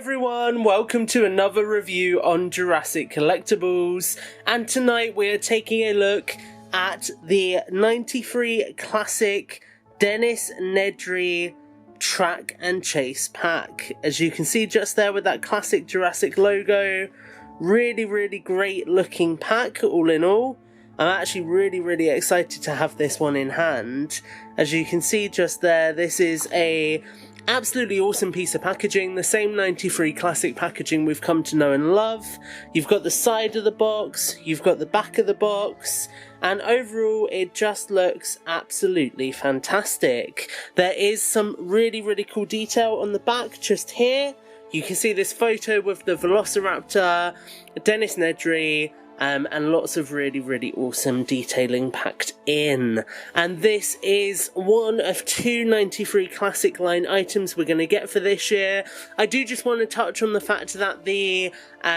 everyone, welcome to another review on Jurassic Collectibles, and tonight we are taking a look at the 93 Classic Dennis Nedry Track and Chase pack. As you can see just there with that classic Jurassic logo, really great looking pack all in all. I'm actually really excited to have this one in hand. As you can see just there, this is a absolutely awesome piece of packaging, the same 93 classic packaging we've come to know and love. You've got the side of the box, you've got the back of the box, and overall it just looks absolutely fantastic. There is some really cool detail on the back just here. You can see this photo with the Velociraptor, Dennis Nedry, and lots of really awesome detailing packed in. And this is one of two 93 Classic line items we're going to get for this year. I do just want to touch on the fact that the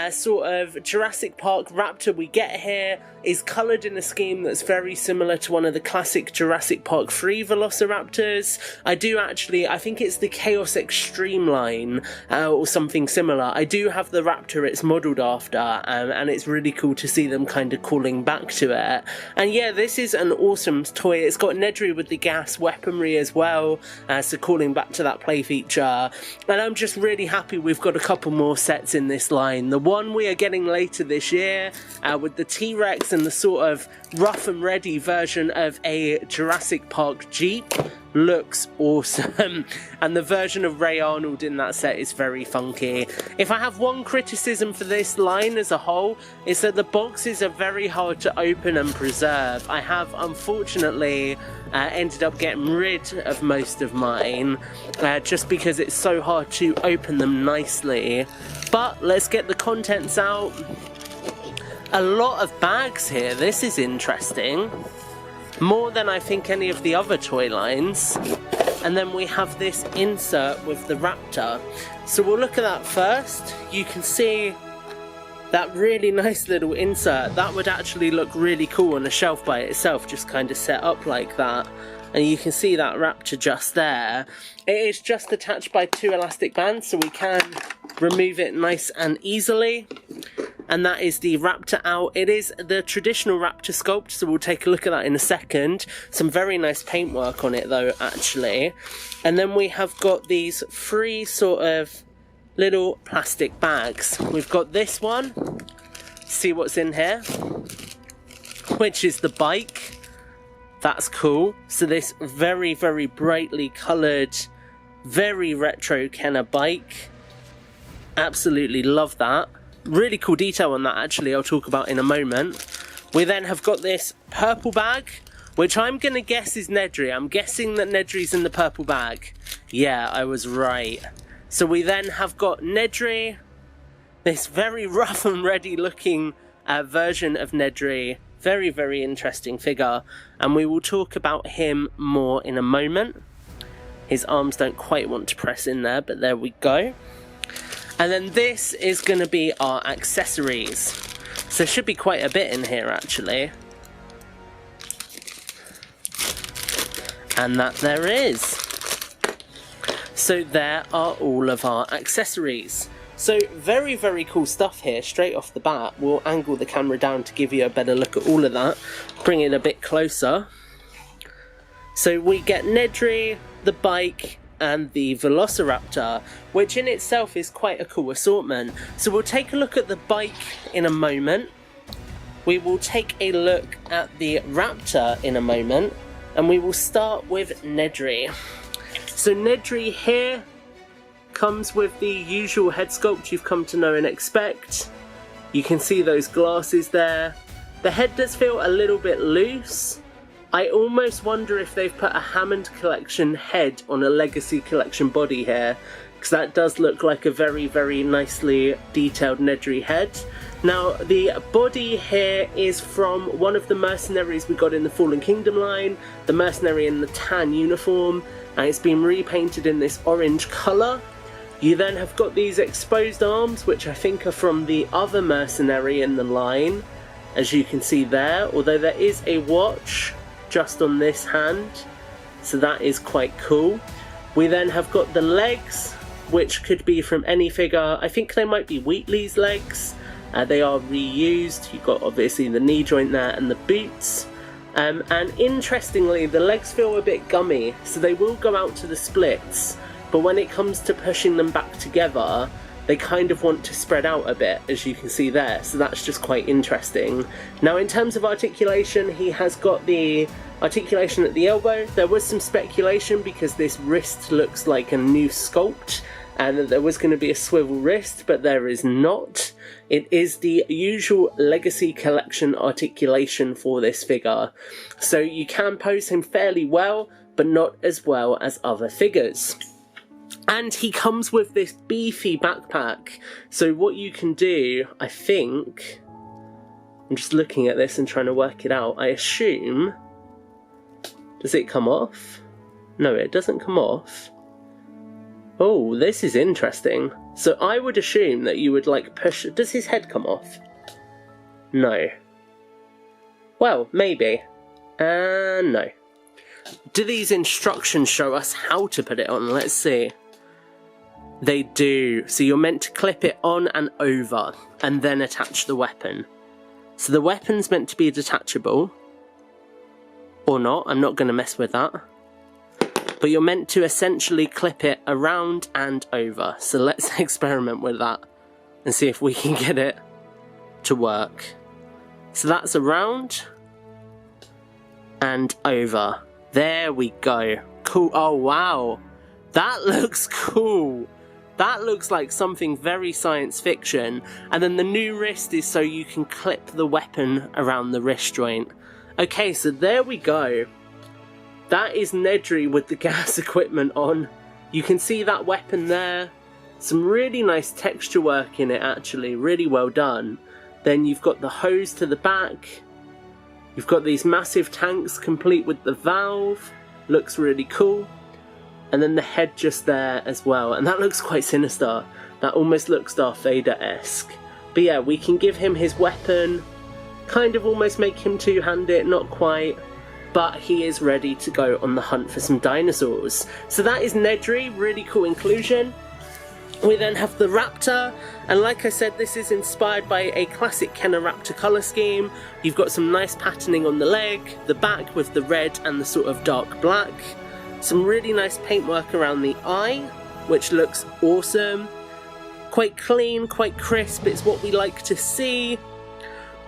sort of Jurassic Park Raptor we get here is coloured in a scheme that's very similar to one of the classic Jurassic Park 3 Velociraptors. I think it's the Chaos Extreme line or something similar. I do have the Raptor it's modelled after, and it's really cool to see them kind of calling back to it. And yeah, this is an awesome toy. It's got Nedry with the gas weaponry as well, so calling back to that play feature. And I'm just really happy we've got a couple more sets in this line. The one we are getting later this year with the T-Rex and the sort of rough and ready version of a Jurassic Park Jeep looks awesome, and the version of Ray Arnold in that set is very funky. If I have one criticism for this line as a whole, it's that the boxes are very hard to open and preserve. I have unfortunately ended up getting rid of most of mine just because it's so hard to open them nicely. But let's get the contents out. A lot of bags here. This is interesting. More than I think any of the other toy lines. And then we have this insert with the Raptor. So we'll look at that first. You can see that really nice little insert. That would actually look really cool on a shelf by itself, just kind of set up like that. And you can see that Raptor just there. It is just attached by two elastic bands, so we can remove it nice and easily. And that is the Raptor out. It is the traditional Raptor sculpt, so we'll take a look at that in a second. Some very nice paintwork on it though, actually. And then we have got these three sort of little plastic bags. We've got this one, see what's in here, which is the bike. That's cool. So this very brightly coloured, very retro Kenner bike. Absolutely love that. Really cool detail on that actually, I'll talk about in a moment. We then have got this purple bag, which I'm going to guess is Nedry. I'm guessing that Nedry's in the purple bag. Yeah, I was right. So we then have got Nedry, this very rough and ready looking version of Nedry. Very interesting figure, and we will talk about him more in a moment. His arms don't quite want to press in there, but there we go. And then this is going to be our accessories. So there should be quite a bit in here actually. And that there is. So there are all of our accessories. So very cool stuff here straight off the bat. We'll angle the camera down to give you a better look at all of that. Bring it a bit closer. So we get Nedry, the bike, and the Velociraptor, which in itself is quite a cool assortment. So we'll take a look at the bike in a moment. We will take a look at the Raptor in a moment, and we will start with Nedry. So Nedry here comes with the usual head sculpt you've come to know and expect. You can see those glasses there. The head does feel a little bit loose. I almost wonder if they've put a Hammond collection head on a Legacy collection body here, because that does look like a very nicely detailed Nedry head. Now the body here is from one of the mercenaries we got in the Fallen Kingdom line, the mercenary in the tan uniform, and it's been repainted in this orange colour. You then have got these exposed arms, which I think are from the other mercenary in the line, as you can see there, although there is a watch just on this hand, so that is quite cool. We then have got the legs, which could be from any figure. I think they might be Wheatley's legs. They are reused. You've got obviously the knee joint there and the boots. And interestingly, the legs feel a bit gummy, so they will go out to the splits, but when it comes to pushing them back together, they kind of want to spread out a bit, as you can see there, so that's just quite interesting. Now in terms of articulation, he has got the articulation at the elbow. There was some speculation because this wrist looks like a new sculpt, and that there was going to be a swivel wrist, but there is not. It is the usual Legacy Collection articulation for this figure. So you can pose him fairly well, but not as well as other figures. And he comes with this beefy backpack. So what you can do, I think, I'm just looking at this and trying to work it out. I assume, does it come off? No, it doesn't come off. Oh, this is interesting. So I would assume that you would like push... Does his head come off? No. Well, maybe. No. Do these instructions show us how to put it on? Let's see. They do. So you're meant to clip it on and over, and then attach the weapon. So the weapon's meant to be detachable. Or not, I'm not going to mess with that. But you're meant to essentially clip it around and over. So let's experiment with that and see if we can get it to work. So that's around and over. There we go. Cool. Oh, wow. That looks cool. That looks like something very science fiction. And then the new wrist is so you can clip the weapon around the wrist joint. Okay, so there we go. That is Nedry with the gas equipment on. You can see that weapon there. Some really nice texture work in it, actually. Really well done. Then you've got the hose to the back. You've got these massive tanks complete with the valve. Looks really cool. And then the head just there as well. And that looks quite sinister. That almost looks Darth Vader-esque. But yeah, we can give him his weapon. Kind of almost make him two-handed, not quite. But he is ready to go on the hunt for some dinosaurs. So that is Nedry, really cool inclusion. We then have the Raptor, and like I said, this is inspired by a classic Raptor colour scheme. You've got some nice patterning on the leg, the back with the red and the sort of dark black. Some really nice paintwork around the eye, which looks awesome. Quite clean, quite crisp, it's what we like to see.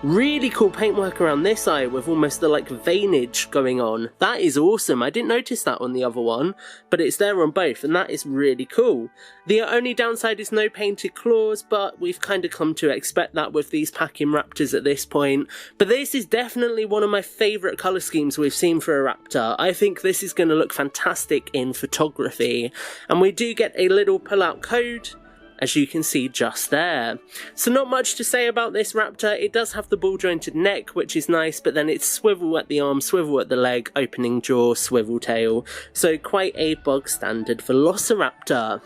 Really cool paintwork around this eye with almost the like veinage going on. That is awesome. I didn't notice that on the other one, but it's there on both, and that is really cool. The only downside is no painted claws, but we've kind of come to expect that with these packing Raptors at this point. But this is definitely one of my favourite colour schemes we've seen for a Raptor. I think this is going to look fantastic in photography. And we do get a little pull-out code, as you can see just there. So not much to say about this Raptor. It does have the ball jointed neck, which is nice, but then it's swivel at the arm, swivel at the leg, opening jaw, swivel tail. So quite a bog standard Velociraptor.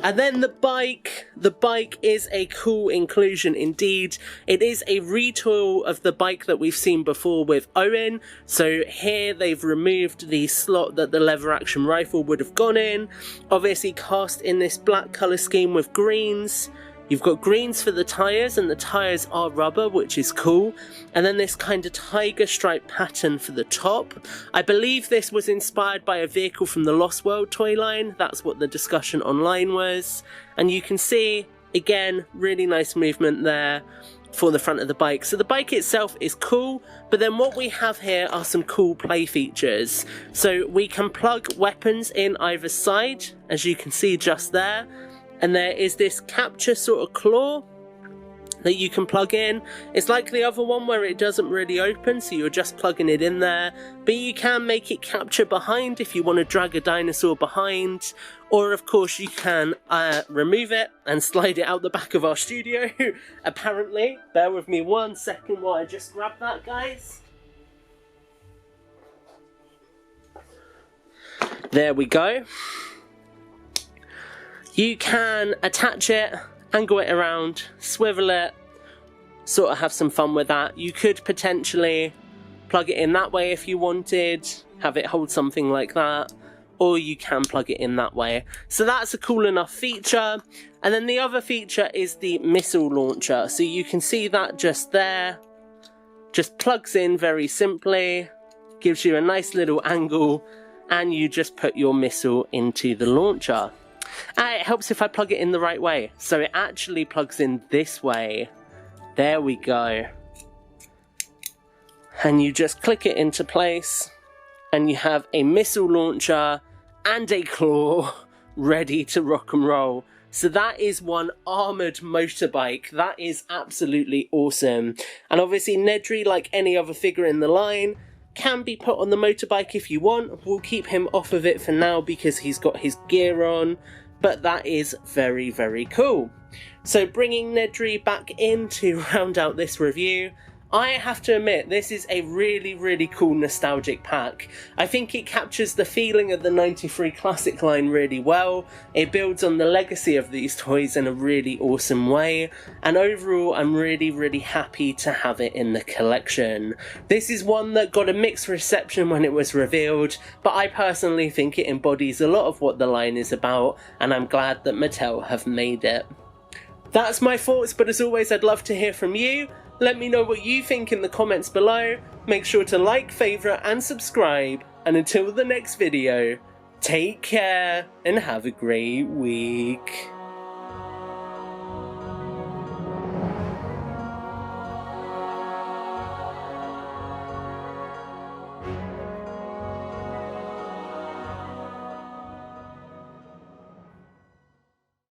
And then the bike. The bike is a cool inclusion indeed. It is a retool of the bike that we've seen before with Owen. So here they've removed the slot that the lever action rifle would have gone in. Obviously cast in this black colour scheme with greens. You've got greens for the tyres, and the tyres are rubber, which is cool. And then this kind of tiger stripe pattern for the top. I believe this was inspired by a vehicle from the Lost World toy line. That's what the discussion online was. And you can see, again, really nice movement there for the front of the bike. So the bike itself is cool, but then what we have here are some cool play features. So we can plug weapons in either side, as you can see just there. And there is this capture sort of claw that you can plug in. It's like the other one where it doesn't really open, so you're just plugging it in there. But you can make it capture behind if you want to drag a dinosaur behind. Or of course you can remove it and slide it out the back of our studio, apparently. Bear with me 1 second while I just grab that, guys. There we go. You can attach it, angle it around, swivel it, sort of have some fun with that. You could potentially plug it in that way if you wanted, have it hold something like that. or you can plug it in that way. So that's a cool enough feature. And then the other feature is the missile launcher. So you can see that just there. Just plugs in very simply, gives you a nice little angle, and you just put your missile into the launcher. And it helps if I plug it in the right way. So it actually plugs in this way. There we go. And you just click it into place, and you have a missile launcher and a claw ready to rock and roll. So that is one armoured motorbike. That is absolutely awesome. And obviously Nedry, like any other figure in the line, can be put on the motorbike if you want. We'll keep him off of it for now because he's got his gear on. But that is very, very cool. So bringing Nedry back in to round out this review, I have to admit, this is a really, really cool nostalgic pack. I think it captures the feeling of the 93 Classic line really well. It builds on the legacy of these toys in a really awesome way. And overall, I'm really, really happy to have it in the collection. This is one that got a mixed reception when it was revealed, but I personally think it embodies a lot of what the line is about, and I'm glad that Mattel have made it. That's my thoughts, but as always, I'd love to hear from you. Let me know what you think in the comments below. Make sure to like, favourite and subscribe. And until the next video, take care and have a great week.